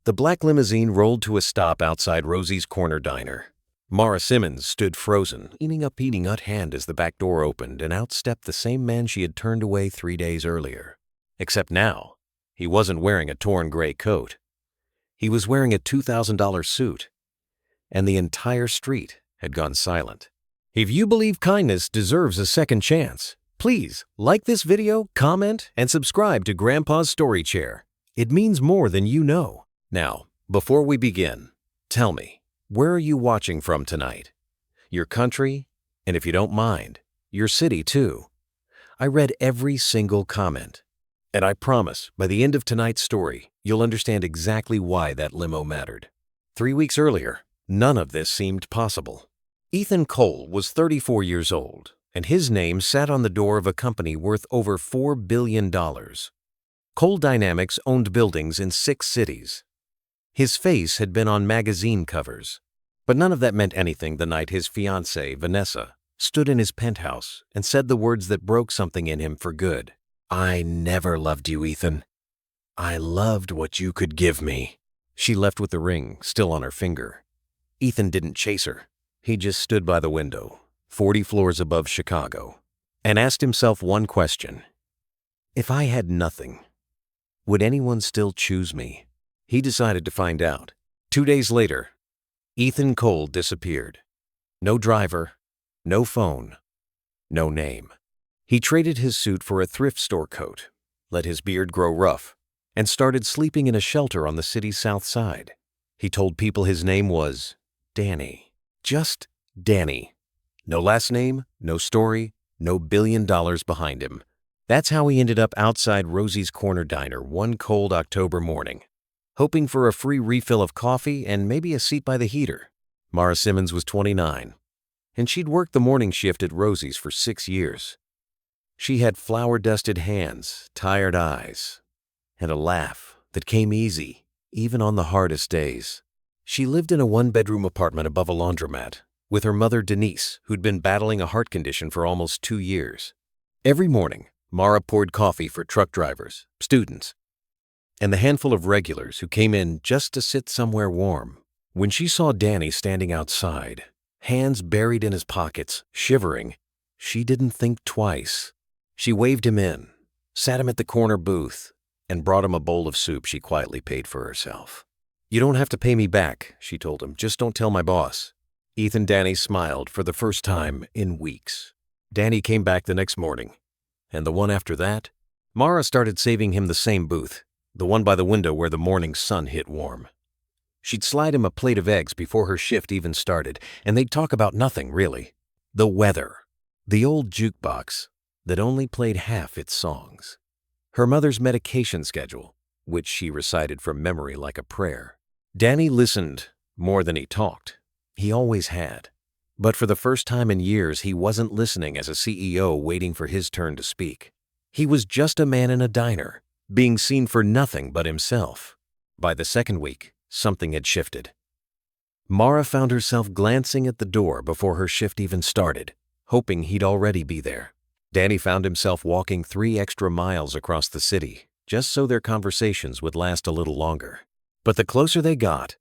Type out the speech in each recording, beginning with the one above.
The black limousine rolled to a stop outside Rosie's Corner Diner. Mara Simmons stood frozen, leaning a peanut hand as the back door opened, and out stepped the same man she had turned away 3 days earlier. Except now, he wasn't wearing a torn gray coat. He was wearing a $2,000 suit, and the entire street had gone silent. If you believe kindness deserves a second chance, please like this video, comment, and subscribe to Grandpa's Story Chair. It means more than you know. Now, before we begin, tell me, where are you watching from tonight? Your country, and if you don't mind, your city too. I read every single comment, and I promise by the end of tonight's story, you'll understand exactly why that limo mattered. 3 weeks earlier, none of this seemed possible. Ethan Cole was 34 years old, and his name sat on the door of a company worth over $4 billion. Cole Dynamics owned buildings in 6 cities. His face had been on magazine covers, but none of that meant anything the night his fiancée, Vanessa, stood in his penthouse and said the words that broke something in him for good. "I never loved you, Ethan. I loved what you could give me." She left with the ring still on her finger. Ethan didn't chase her. He just stood by the window, 40 floors above Chicago, and asked himself one question. If I had nothing, would anyone still choose me? He decided to find out. 2 days later, Ethan Cole disappeared. No driver, no phone, no name. He traded his suit for a thrift store coat, let his beard grow rough, and started sleeping in a shelter on the city's south side. He told people his name was Danny. Just Danny. No last name, no story, no $1 billion behind him. That's how he ended up outside Rosie's Corner Diner one cold October morning, hoping for a free refill of coffee and maybe a seat by the heater. Mara Simmons was 29, and she'd worked the morning shift at Rosie's for 6 years. She had flour-dusted hands, tired eyes, and a laugh that came easy, even on the hardest days. She lived in a 1-bedroom apartment above a laundromat with her mother, Denise, who'd been battling a heart condition for almost 2 years. Every morning, Mara poured coffee for truck drivers, students, and the handful of regulars who came in just to sit somewhere warm. When she saw Danny standing outside, hands buried in his pockets, shivering, she didn't think twice. She waved him in, sat him at the corner booth, and brought him a bowl of soup she quietly paid for herself. "You don't have to pay me back," she told him. "Just don't tell my boss." Ethan Danny smiled for the first time in weeks. Danny came back the next morning, and the one after that. Mara started saving him the same booth, the one by the window where the morning sun hit warm. She'd slide him a plate of eggs before her shift even started, and they'd talk about nothing, really. The weather, the old jukebox that only played half its songs, her mother's medication schedule, which she recited from memory like a prayer. Danny listened more than he talked. He always had. But for the first time in years, he wasn't listening as a CEO waiting for his turn to speak. He was just a man in a diner, being seen for nothing but himself. By the second week, something had shifted. Mara found herself glancing at the door before her shift even started, hoping he'd already be there. Danny found himself walking 3 extra miles across the city, just so their conversations would last a little longer. But the closer they got,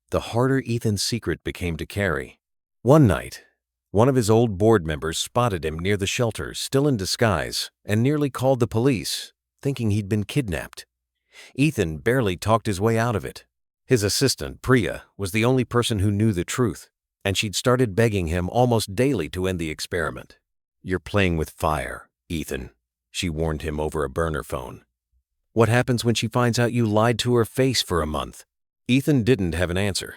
the harder Ethan's secret became to carry. One night, one of his old board members spotted him near the shelter, still in disguise, and nearly called the police, thinking he'd been kidnapped. Ethan barely talked his way out of it. His assistant, Priya, was the only person who knew the truth, and she'd started begging him almost daily to end the experiment. "You're playing with fire, Ethan," she warned him over a burner phone. "What happens when she finds out you lied to her face for a month?" Ethan didn't have an answer,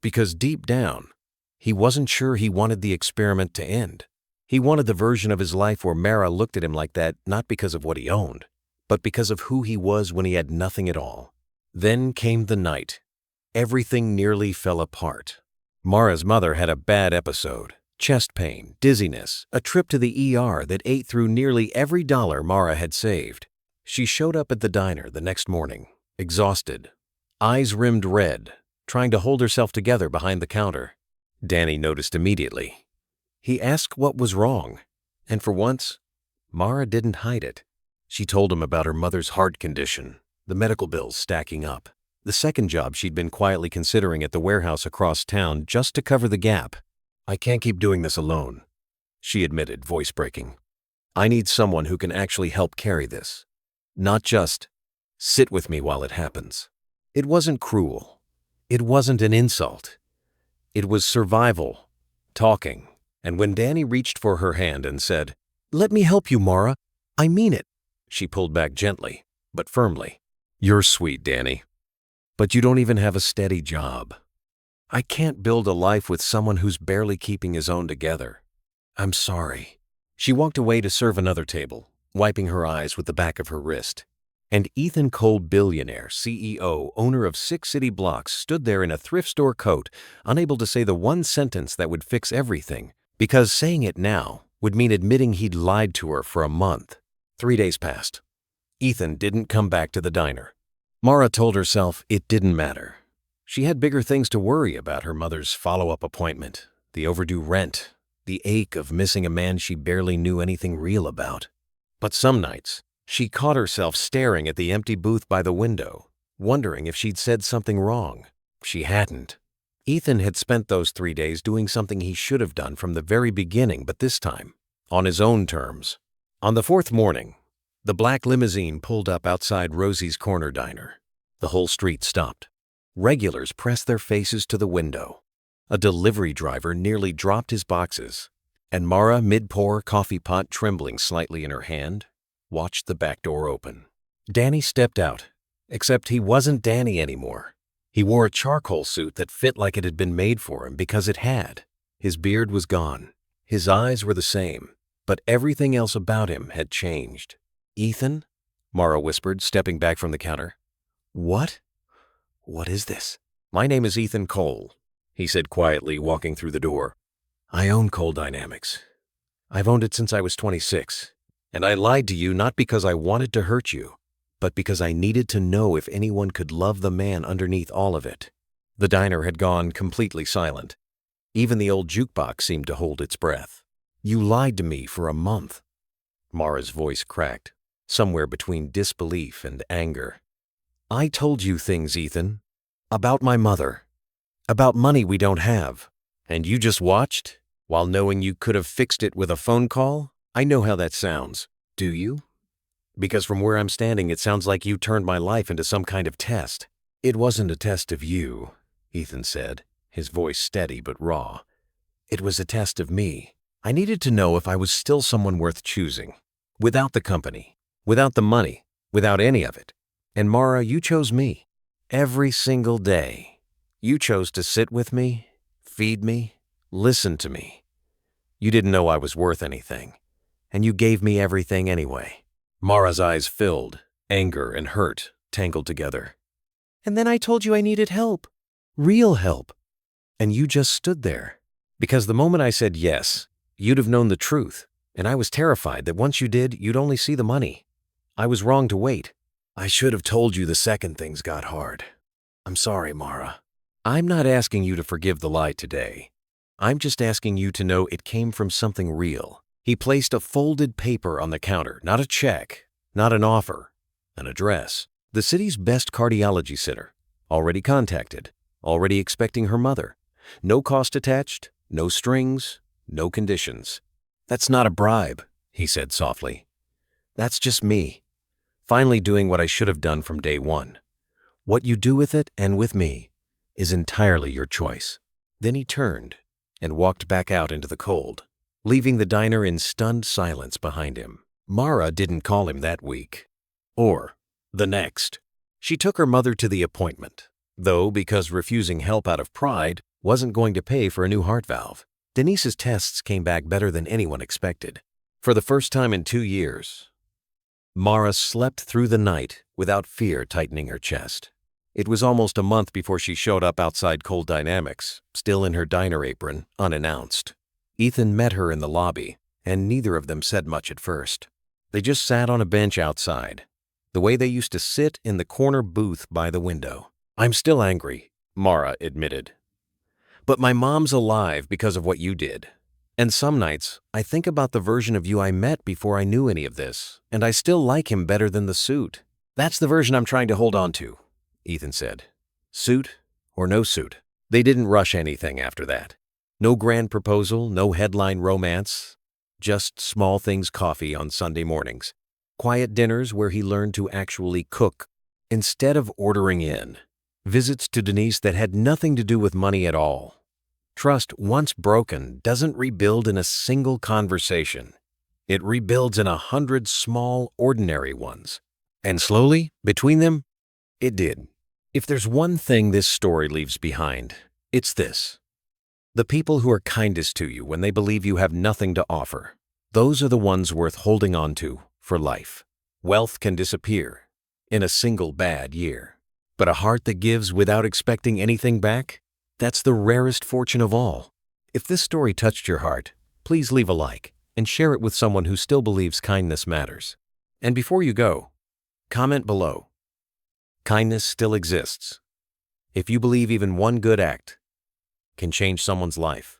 because deep down, he wasn't sure he wanted the experiment to end. He wanted the version of his life where Mara looked at him like that not because of what he owned, but because of who he was when he had nothing at all. Then came the night. Everything nearly fell apart. Mara's mother had a bad episode. Chest pain, dizziness, a trip to the ER that ate through nearly every dollar Mara had saved. She showed up at the diner the next morning, exhausted, eyes rimmed red, trying to hold herself together behind the counter. Danny noticed immediately. He asked what was wrong, and for once, Mara didn't hide it. She told him about her mother's heart condition, the medical bills stacking up. The second job she'd been quietly considering at the warehouse across town just to cover the gap. "I can't keep doing this alone," she admitted, voice breaking. "I need someone who can actually help carry this. Not just sit with me while it happens." It wasn't cruel. It wasn't an insult. It was survival, talking. And when Danny reached for her hand and said, "Let me help you, Mara. I mean it," she pulled back gently, but firmly. "You're sweet, Danny. But you don't even have a steady job. I can't build a life with someone who's barely keeping his own together. I'm sorry." She walked away to serve another table, wiping her eyes with the back of her wrist. And Ethan Cole, billionaire, CEO, owner of 6 city blocks, stood there in a thrift store coat, unable to say the one sentence that would fix everything, because saying it now would mean admitting he'd lied to her for a month. 3 days passed. Ethan didn't come back to the diner. Mara told herself it didn't matter. She had bigger things to worry about: her mother's follow-up appointment, the overdue rent, the ache of missing a man she barely knew anything real about. But some nights, she caught herself staring at the empty booth by the window, wondering if she'd said something wrong. She hadn't. Ethan had spent those 3 days doing something he should have done from the very beginning, but this time, on his own terms. On the 4th morning, the black limousine pulled up outside Rosie's Corner Diner. The whole street stopped. Regulars pressed their faces to the window. A delivery driver nearly dropped his boxes, and Mara, mid-pour, coffee pot trembling slightly in her hand, watched the back door open. Danny stepped out, except he wasn't Danny anymore. He wore a charcoal suit that fit like it had been made for him because it had. His beard was gone. His eyes were the same, but everything else about him had changed. "Ethan?" Mara whispered, stepping back from the counter. "What? What is this?" "My name is Ethan Cole," he said quietly, walking through the door. "I own Cole Dynamics. I've owned it since I was 26. And I lied to you not because I wanted to hurt you, but because I needed to know if anyone could love the man underneath all of it." The diner had gone completely silent. Even the old jukebox seemed to hold its breath. "You lied to me for a month." Mara's voice cracked, somewhere between disbelief and anger. "I told you things, Ethan. About my mother. About money we don't have. And you just watched, while knowing you could have fixed it with a phone call? I know how that sounds. Do you? Because from where I'm standing, it sounds like you turned my life into some kind of test." "It wasn't a test of you," Ethan said, his voice steady but raw. "It was a test of me. I needed to know if I was still someone worth choosing. Without the company, without the money, without any of it. And Mara, you chose me. Every single day. You chose to sit with me, feed me, listen to me. You didn't know I was worth anything. And you gave me everything anyway." Mara's eyes filled, anger and hurt tangled together. "And then I told you I needed help. Real help. And you just stood there. Because the moment I said yes, you'd have known the truth. And I was terrified that once you did, you'd only see the money. I was wrong to wait. I should have told you the second things got hard. I'm sorry, Mara. I'm not asking you to forgive the lie today. I'm just asking you to know it came from something real." He placed a folded paper on the counter, not a check, not an offer, an address. The city's best cardiology sitter, already contacted, already expecting her mother. No cost attached, no strings, no conditions. "That's not a bribe," he said softly. "That's just me, finally doing what I should have done from day one. What you do with it and with me is entirely your choice." Then he turned and walked back out into the cold, leaving the diner in stunned silence behind him. Mara didn't call him that week, or the next. She took her mother to the appointment, though because refusing help out of pride wasn't going to pay for a new heart valve. Denise's tests came back better than anyone expected. For the first time in 2 years, Mara slept through the night without fear tightening her chest. It was almost a month before she showed up outside Cole Dynamics, still in her diner apron, unannounced. Ethan met her in the lobby, and neither of them said much at first. They just sat on a bench outside, the way they used to sit in the corner booth by the window. "I'm still angry," Mara admitted. "But my mom's alive because of what you did. And some nights, I think about the version of you I met before I knew any of this, and I still like him better than the suit. That's the version I'm trying to hold on to," Ethan said, Suit or no suit, they didn't rush anything after that. No grand proposal, no headline romance, just small things coffee on Sunday mornings. Quiet dinners where he learned to actually cook instead of ordering in. Visits to Denise that had nothing to do with money at all. Trust, once broken, doesn't rebuild in a single conversation. It rebuilds in 100 small, ordinary ones. And slowly, between them, it did. If there's one thing this story leaves behind, it's this. The people who are kindest to you when they believe you have nothing to offer, those are the ones worth holding on to for life. Wealth can disappear in a single bad year. But a heart that gives without expecting anything back? That's the rarest fortune of all. If this story touched your heart, please leave a like and share it with someone who still believes kindness matters. And before you go, comment below. Kindness still exists. If you believe even one good act can change someone's life,